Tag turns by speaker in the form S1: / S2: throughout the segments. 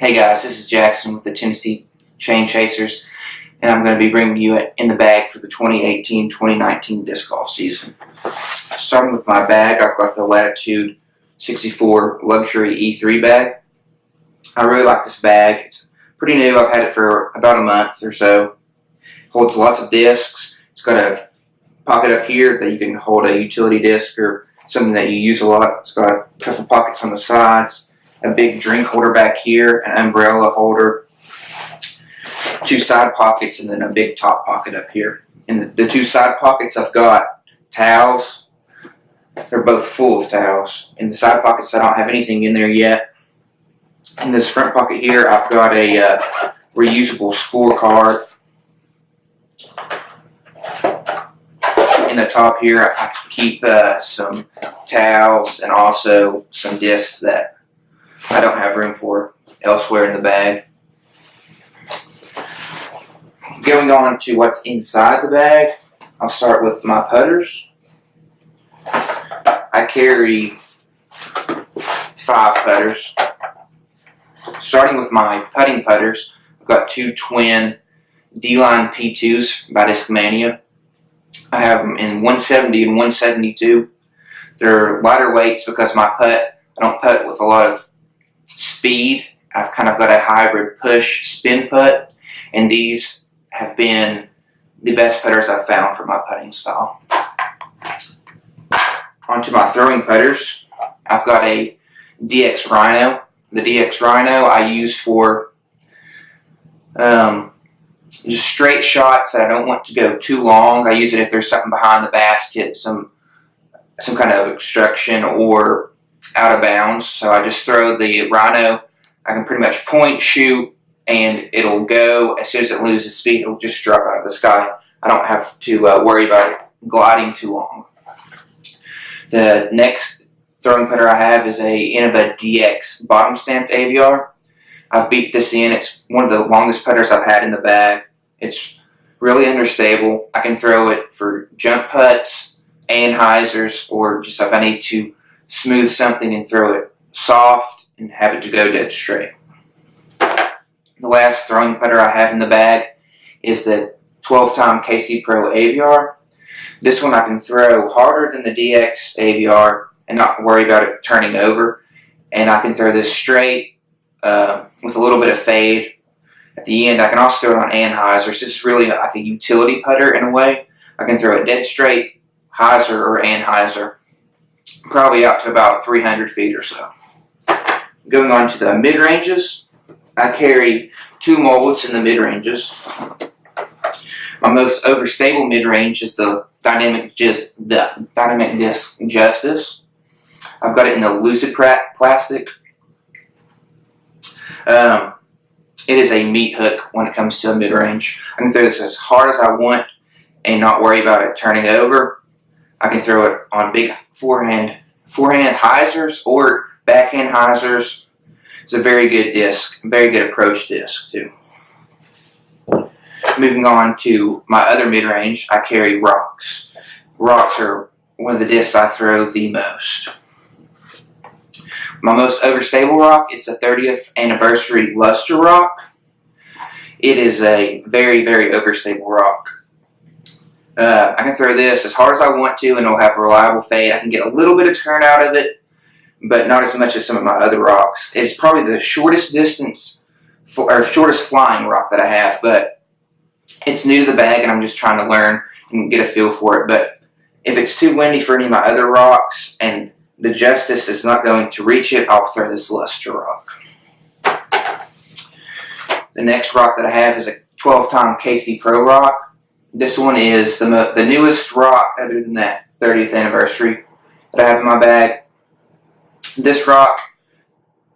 S1: Hey guys, this is Jackson with the Tennessee Chain Chasers, and I'm going to be bringing you in the bag for the 2018-2019 disc golf season. Starting with my bag, I've got the Latitude 64 Luxury E3 bag. I really like this bag. It's pretty new. I've had it for about a month or so. Holds lots of discs. It's got a pocket up here that you can hold a utility disc or something that you use a lot. It's got a couple pockets on the sides, a big drink holder back here, an umbrella holder, two side pockets, and then a big top pocket up here. In the two side pockets, I've got towels. They're both full of towels. In the side pockets, I don't have anything in there yet. In this front pocket here, I've got a reusable scorecard. In the top here, I keep some towels and also some discs that I don't have room for elsewhere in the bag. Going on to what's inside the bag, I'll start with my putters. I carry 5 putters. Starting with my putting putters, I've got 2 twin D-Line P2s by Discmania. I have them in 170 and 172. They're lighter weights because I don't putt with a lot of speed. I've kind of got a hybrid push spin putt, and these have been the best putters I've found for my putting style. Onto my throwing putters, I've got a DX Rhino. The DX Rhino I use for just straight shots that I don't want to go too long. I use it if there's something behind the basket, some kind of obstruction or out of bounds. So I just throw the Rhino. I can pretty much point, shoot, and it'll go. As soon as it loses speed, it'll just drop out of the sky. I don't have to worry about it gliding too long. The next throwing putter I have is a Innova DX bottom stamped AVR. I've beat this in. It's one of the longest putters I've had in the bag. It's really understable. I can throw it for jump putts and hyzers, or just if I need to smooth something and throw it soft and have it to go dead straight. The last throwing putter I have in the bag is the 12-time KC Pro AVR. This one I can throw harder than the DX AVR and not worry about it turning over. And I can throw this straight with a little bit of fade at the end. I can also throw it on anhyzers. This is really like a utility putter in a way. I can throw it dead straight, hyzer or anhyzer, probably out to about 300 feet or so. Going on to the mid-ranges, I carry 2 mullets in the mid-ranges. My most overstable mid-range is the Dynamic Disc Justice. I've got it in the Lucid plastic. It is a meat hook when it comes to a mid-range. I can throw this as hard as I want and not worry about it turning over. I can throw it on big forehand hyzers or backhand hyzers. It's a very good disc, very good approach disc too. Moving on to my other mid-range, I carry rocks. Rocks are one of the discs I throw the most. My most overstable rock is the 30th anniversary Luster rock. It is a very, very overstable rock. I can throw this as hard as I want to and it'll have a reliable fade. I can get a little bit of turn out of it, but not as much as some of my other rocks. It's probably the shortest distance or shortest flying rock that I have, but it's new to the bag and I'm just trying to learn and get a feel for it. But if it's too windy for any of my other rocks and the Justice is not going to reach it, I'll throw this Luster rock. The next rock that I have is a 12-time KC Pro rock. This one is the newest rock other than that 30th anniversary that I have in my bag. This rock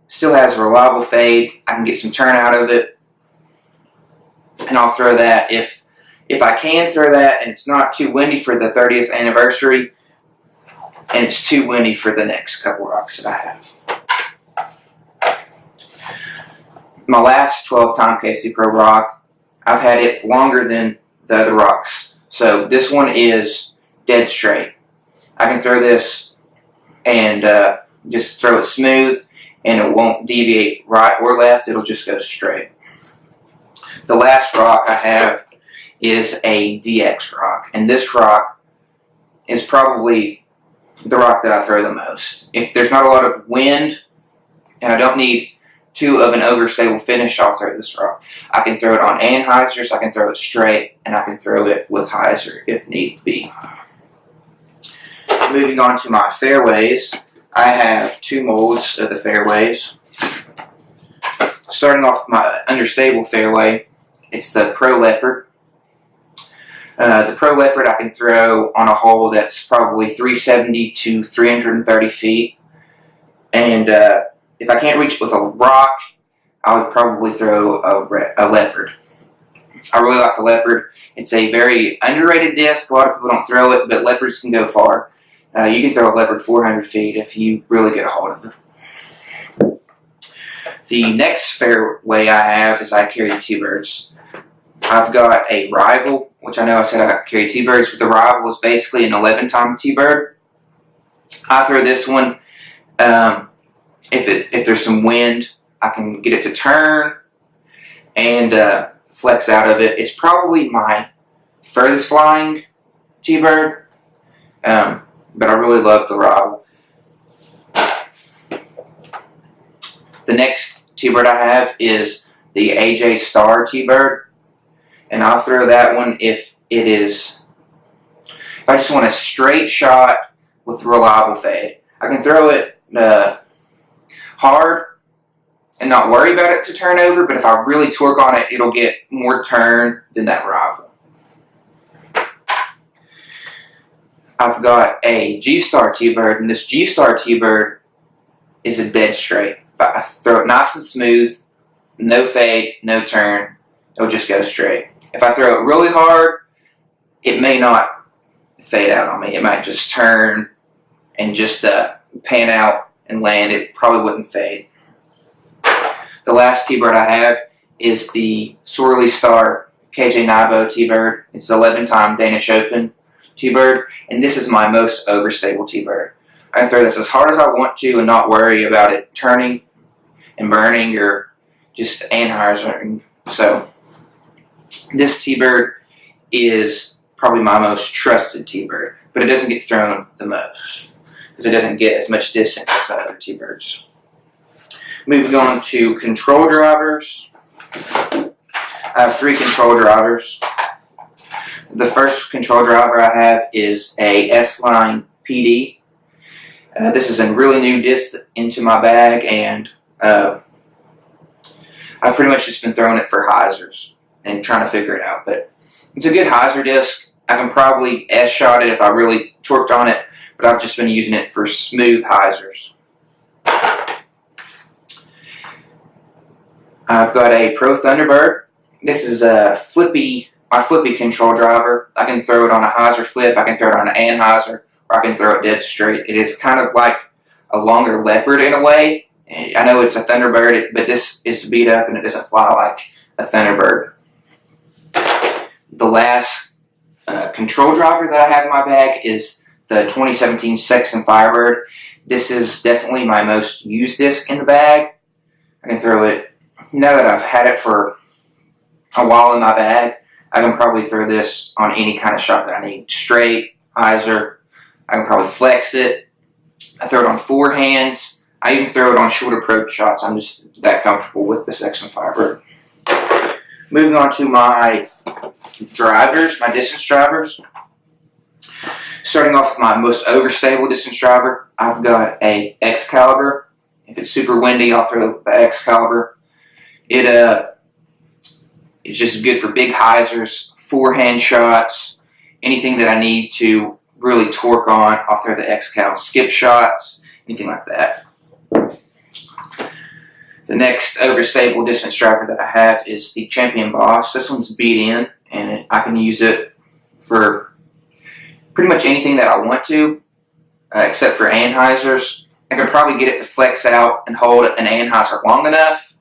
S1: still has a reliable fade. I can get some turn out of it. And I'll throw that if I can throw that and it's not too windy for the 30th anniversary and it's too windy for the next couple rocks that I have. My last 12-time KC Pro rock, I've had it longer than the other rocks. So this one is dead straight. I can throw this and just throw it smooth and it won't deviate right or left. It'll just go straight. The last rock I have is a DX rock, and this rock is probably the rock that I throw the most. If there's not a lot of wind and I don't need too of an overstable finish, I'll throw this rock. I can throw it on anhydrous, I can throw it straight, and I can throw it with hyzer if need be. Moving on to my fairways, I have 2 molds of the fairways. Starting off with my understable fairway, it's the Pro Leopard. The Pro Leopard I can throw on a hole that's probably 370 to 330 feet. And if I can't reach it with a rock, I would probably throw a Leopard. I really like the Leopard. It's a very underrated disc. A lot of people don't throw it, but Leopards can go far. You can throw a Leopard 400 feet if you really get a hold of it. The next fairway I have is I carry T-Birds. I've got a Rival, which I know I said I carry T-Birds, but the Rival is basically an 11-time T-Bird. I throw this one. If there's some wind, I can get it to turn and flex out of it. It's probably my furthest flying T-Bird, but I really love the Rival. The next T-Bird I have is the AJ Star T-Bird, and I'll throw that one if I just want a straight shot with reliable fade. I can throw it hard and not worry about it to turn over, but if I really torque on it, it'll get more turn than that Rival. I've got a G-Star T-Bird, and this G-Star T-Bird is a dead straight. I throw it nice and smooth, no fade, no turn, it'll just go straight. If I throw it really hard, it may not fade out on me. It might just turn and just pan out and land. It probably wouldn't fade. The last T-Bird I have is the Swirly Star KJ Nybo T-Bird. It's an 11-time Danish Open T-Bird, and this is my most overstable T-Bird. I can throw this as hard as I want to and not worry about it turning and burning or just anhydrous. So this T-Bird is probably my most trusted T-Bird, but it doesn't get thrown the most because it doesn't get as much distance as my other T-Birds. Moving on to control drivers. I have 3 control drivers. The first control driver I have is a S-Line PD. This is a really new disc into my bag, and I've pretty much just been throwing it for hyzers and trying to figure it out. But it's a good hyzer disc. I can probably S-shot it if I really torqued on it, but I've just been using it for smooth hyzers. I've got a Pro Thunderbird. This is my flippy control driver. I can throw it on a hyzer flip, I can throw it on an anhyzer, or I can throw it dead straight. It is kind of like a longer Leopard in a way. I know it's a Thunderbird, but this is beat up and it doesn't fly like a Thunderbird. The last control driver that I have in my bag is the 2017 Sexton Firebird. This is definitely my most used disc in the bag. I can throw it, now that I've had it for a while in my bag, I can probably throw this on any kind of shot that I need. Straight, hyzer, I can probably flex it. I throw it on forehands. I even throw it on short approach shots. I'm just that comfortable with the Sexton Firebird. Moving on to my drivers, my distance drivers. Starting off with my most overstable distance driver, I've got a Excalibur. If it's super windy, I'll throw the Excalibur. It's just good for big hyzers, forehand shots, anything that I need to really torque on, I'll throw the Excal. Skip shots, anything like that. The next overstable distance driver that I have is the Champion Boss. This one's beat in, and I can use it for pretty much anything that I want to, except for anhyzers. I could probably get it to flex out and hold an anhyzer long enough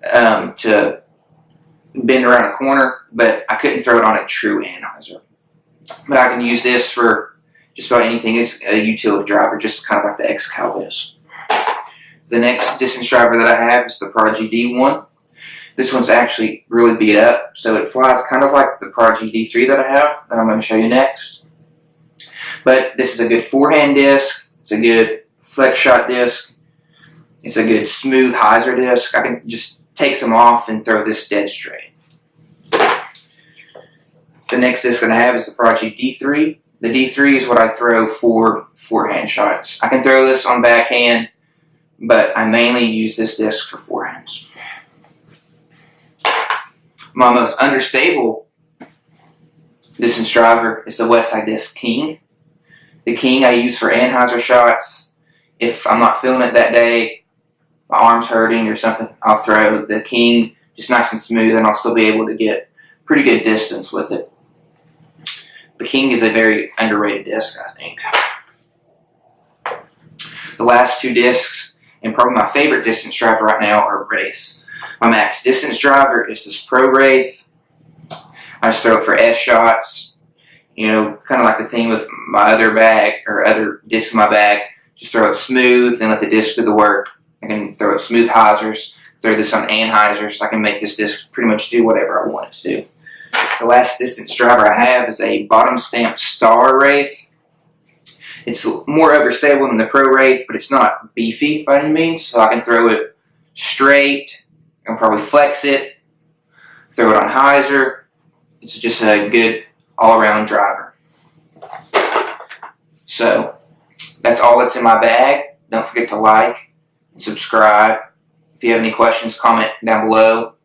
S1: to bend around a corner, but I couldn't throw it on a true anhyzer. But I can use this for just about anything. It's a utility driver, just kind of like the Excal is. The next distance driver that I have is the Prodigy D1. This one's actually really beat up, so it flies kind of like the Prodigy D3 that I have, that I'm going to show you next. But this is a good forehand disc. It's a good flex shot disc. It's a good smooth hyzer disc. I can just take some off and throw this dead straight. The next disc that I have is the Prodigy D3. The D3 is what I throw for forehand shots. I can throw this on backhand, but I mainly use this disc for forehands. My most understable distance driver is the Westside Disc King. The King I use for anhyzer shots. If I'm not feeling it that day, my arm's hurting or something, I'll throw the King just nice and smooth, and I'll still be able to get pretty good distance with it. The King is a very underrated disc, I think. The last two discs, and probably my favorite distance driver right now, are Wraiths. My max distance driver is this Pro Wraith. I just throw it for S shots. You know, kind of like the thing with my other bag, or other discs in my bag. Just throw it smooth and let the disc do the work. I can throw it smooth hyzers, throw this on anhyzers, so I can make this disc pretty much do whatever I want it to do. The last distance driver I have is a bottom stamped Star Wraith. It's more overstable than the Pro Wraith, but it's not beefy by any means, so I can throw it straight. I can probably flex it, throw it on hyzer. It's just a good all-around driver. So, that's all that's in my bag. Don't forget to like and subscribe. If you have any questions, comment down below.